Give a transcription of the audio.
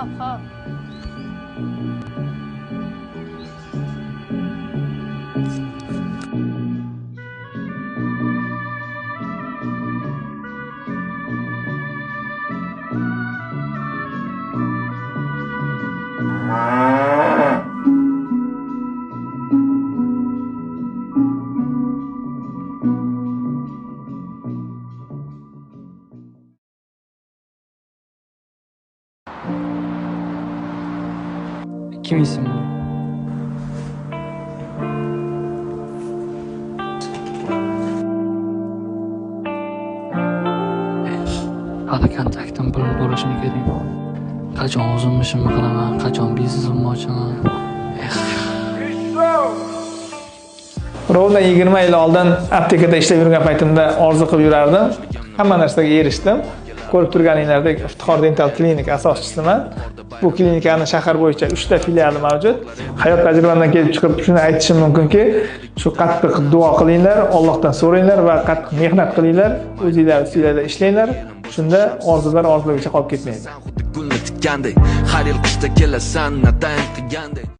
Hop. Kim isim bu? Hali kontaktim bilan bo'lishini kerak. Qachon o'zim ishimni qilaman, qachon biznesimni ochaman. Rovda 20 yil oldin aptekada ishlab yurgan paytimda orzu qilib yurardim. Hamma narsaga erishdim. Ko'rib turganinglardek Iftixor Dental Clinic asoschisiman. Bu klinikani shahar bo'yicha 3 ta filiali mavjud. Hayot tajribamdan kelib chiqib shuni aytishim mumkinki, shu qattiq duo qilinglar, Allohdan so'ranglar va qattiq mehnat qilinglar, o'zingizlar ustingizda ishlanglar. Shunda orzular orzulargacha qolib ketmaydi. Har yil qishda kelasan, natayin qilgandek.